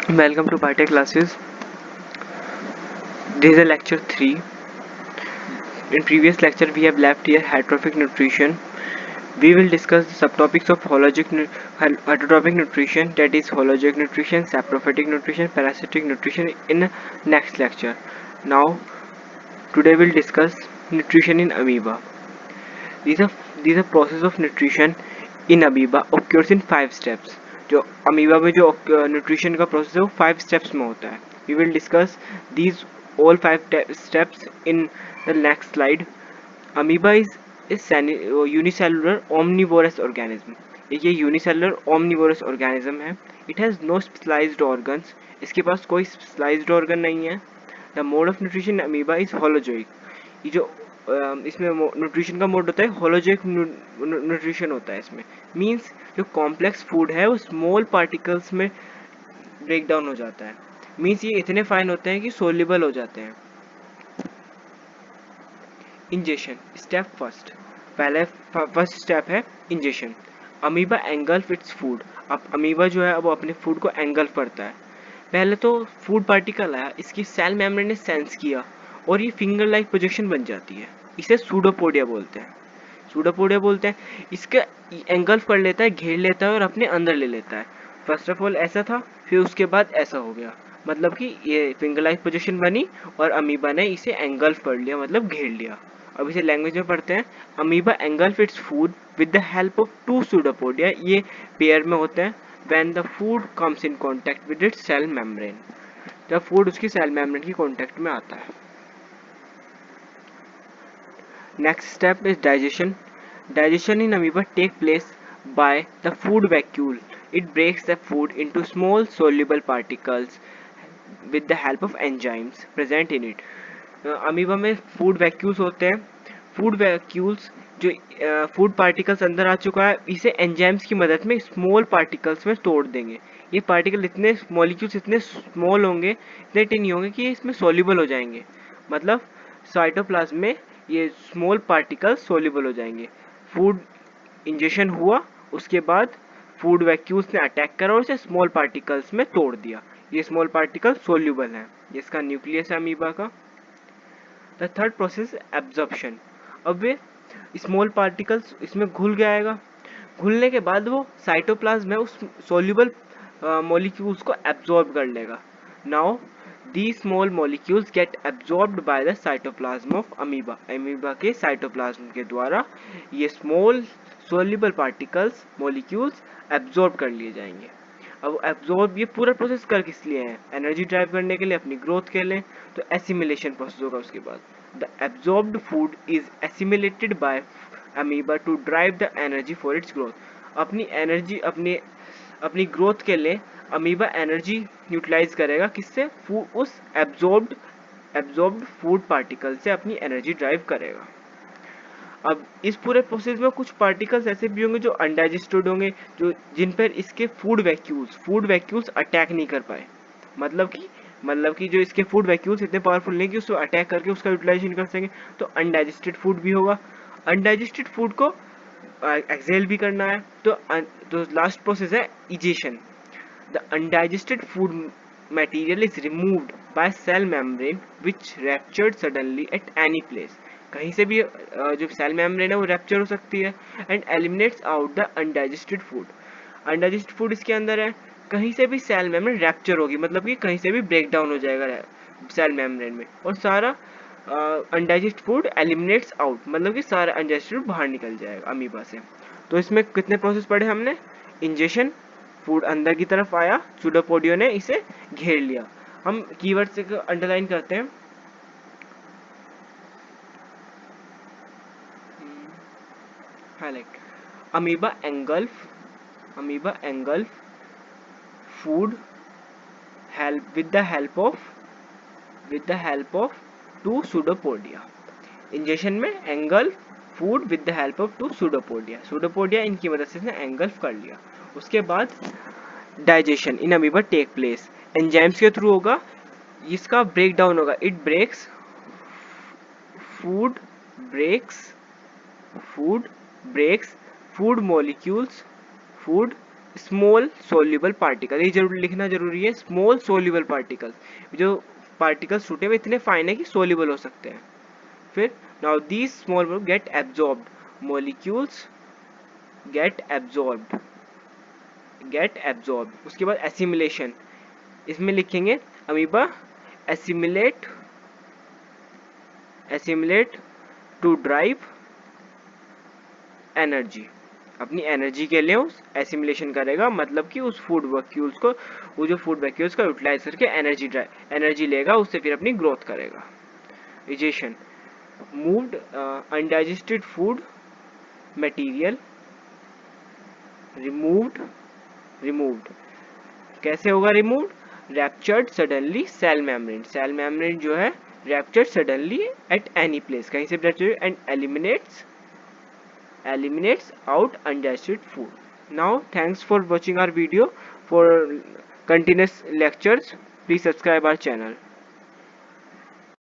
Welcome to Biotech classes. This is a lecture 3. In previous lecture we have left here heterotrophic nutrition. We will discuss the subtopics of heterotrophic nutrition, that is holozoic nutrition, saprophytic nutrition, parasitic nutrition in next lecture. Now today we'll discuss nutrition in amoeba. These are these are process of nutrition in amoeba occurs in 5 steps. जो amoeba में जो nutrition का process है वो 5 steps में होता है. We will discuss these all 5 steps in the next slide. Amoeba is unicellular omnivorous organism. ये यूनिसेलुलर omnivorous organism है. It has no specialized organs. इसके पास कोई specialized organ नहीं है. The mode of nutrition in amoeba is holozoic. ये जो इसमें nutrition का मोड होता है होलोजोइक न्यूट्रिशन होता है. इसमें मींस जो कॉम्प्लेक्स फूड है वो स्मॉल पार्टिकल्स में ब्रेक डाउन हो जाता है. मींस ये इतने फाइन होते हैं कि सोल्यूबल हो जाते हैं. Injection step first. पहले फर्स्ट स्टेप है injection. Amoeba engulf its food. अब अमीबा जो है वो अपने फूड को एंगल्फ करता है. पहले तो फूड पार्टिकल आया, इसकी सेल मेम्ब्रेन ने सेंस किया और ये फिंगर लाइक प्रोजेक्शन बन जाती है. इसे सूडोपोडिया बोलते हैं. सूडोपोडिया बोलते हैं. इसका एंगल्फ कर लेता है, घेर लेता है और अपने अंदर ले लेता है. फर्स्ट ऑफ ऑल ऐसा था, फिर उसके बाद ऐसा हो गया. मतलब कि ये फिंगर लाइक पोजीशन बनी और अमीबा ने इसे एंगल्फ कर लिया, मतलब घेर लिया. अब इसे लैंग्वेज में पढ़ते हैं. Amoeba engulf its food with the help of 2 pseudopodia. ये पेयर में होते हैं. when the food comes in contact with its cell membrane. जब फूड उसकी सेल मेम्ब्रेन की कांटेक्ट में आता है. Next step is digestion. Digestion in amoeba take place by the food vacuole. It breaks the food into small soluble particles with the help of enzymes present in it. Amoeba में food vacuoles होते हैं. Food vacuoles जो food particles अंदर आ चुका है इसे enzymes की मदद में स्मॉल पार्टिकल्स में तोड़ देंगे. ये पार्टिकल इतने मॉलिक्यूल्स इतने स्मॉल होंगे, इतने टिनी होंगे कि इसमें सोल्यूबल हो जाएंगे. मतलब साइटोप्लाज्म में ये स्मॉल पार्टिकल्स सोल्यूबल हो जाएंगे. फूड इंजेक्शन हुआ, उसके बाद फूड वैक्यूल्स ने अटैक करा और इसे स्मॉल पार्टिकल्स में तोड़ दिया. ये स्मॉल पार्टिकल सोल्यूबल हैं. ये इसका न्यूक्लियस है अमीबा का. The third process absorption. अब वे स्मॉल पार्टिकल्स इसमें घुल जाएगा. घुलने के बाद वो साइटोप्लाज्म में उस सोल्यूबल मॉलिक्यूल्स को एब्जॉर्ब कर लेगा. Now these small molecules get absorbed by the cytoplasm of amoeba. amoeba के साइटोप्लाज्म के द्वारा ये small soluble particles molecules absorb कर लिए जाएंगे. अब एब्जॉर्ब ये पूरा प्रोसेस कर किस लिए है? एनर्जी ड्राइव करने के लिए, अपनी ग्रोथ के लिए. तो एसिमिलेशन प्रोसेस होगा उसके बाद. The absorbed food is assimilated by amoeba to drive the energy for its growth. अपनी एनर्जी अपनी ग्रोथ के लिए अमीबा एनर्जी यूटिलाइज करेगा. किससे? उस एब्जॉर्ब्ड फूड पार्टिकल से अपनी एनर्जी ड्राइव करेगा. अब इस पूरे प्रोसेस में कुछ पार्टिकल्स ऐसे भी होंगे जो अनडाइजेस्टेड होंगे, जो जिन पर इसके फूड वैक्यूल्स अटैक नहीं कर पाए. मतलब कि जो इसके फूड वैक्यूल्स इतने पावरफुल नहीं कि उसको अटैक करके उसका यूटिलाइजेशन कर सकें. तो अनडाइजेस्टेड फूड भी होगा. अनडाइजेस्टेड फूड को एक्सेल भी करना है. तो लास्ट प्रोसेस है egestion. The undigested food material is removed by cell membrane which ruptured suddenly at any place. कहीं से भी जो सेल मेम्ब्रेन है वो रैप्चर हो सकती है. And eliminates out the undigested food. Undigested food इसके अंदर है, कहीं से भी सेल मेम्ब्रेन रैप्चर होगी, मतलब कि कहीं से भी ब्रेक डाउन हो जाएगा सेल मेम्ब्रेन में और सारा अनडाइजेस्ट फूड एलिमिनेट्स आउट, मतलब कि सारा अनडाइजेस्टेड फूड बाहर निकल जाएगा अमीबा से. तो इसमें कितने प्रोसेस पढ़े हमने? इंजेक्शन, फूड अंदर की तरफ आया, सूडोपोडिया ने इसे घेर लिया. हम कीवर्ड से अंडरलाइन करते हैं. Highlight. Amoeba engulf food with the help of 2 pseudopodia. Injection में engulf food with the help of 2 pseudopodia इनकी मदद से इसने engulf कर लिया. उसके बाद digestion in amoeba take place. Enzymes के थ्रू होगा, इसका ब्रेक डाउन होगा. It breaks food molecules small soluble particle, ये जरूर लिखना जरूरी है, स्मॉल सोल्यूबल पार्टिकल, जो पार्टिकल्स टूटे हुए इतने फाइन है कि सोल्यूबल हो सकते हैं। फिर now these small get absorbed, molecules get absorbed, उसके बाद एसिमिलेशन, इसमें लिखेंगे amoeba assimilate to drive energy, अपनी एनर्जी के लिए उस एसिमिलेशन करेगा, मतलब कि उस फूड वैक्यूल्स को, वो जो फूड वैक्यूल्स का यूटिलाइज करके एनर्जी लेगा, उससे फिर अपनी ग्रोथ करेगा। Digestion, moved undigested food material removed, कैसे होगा removed? Ruptured suddenly cell membrane जो है ruptured suddenly at any place, कहीं से ruptured, and eliminates out undigested food. Now thanks for watching our video. For continuous lectures, please subscribe our channel.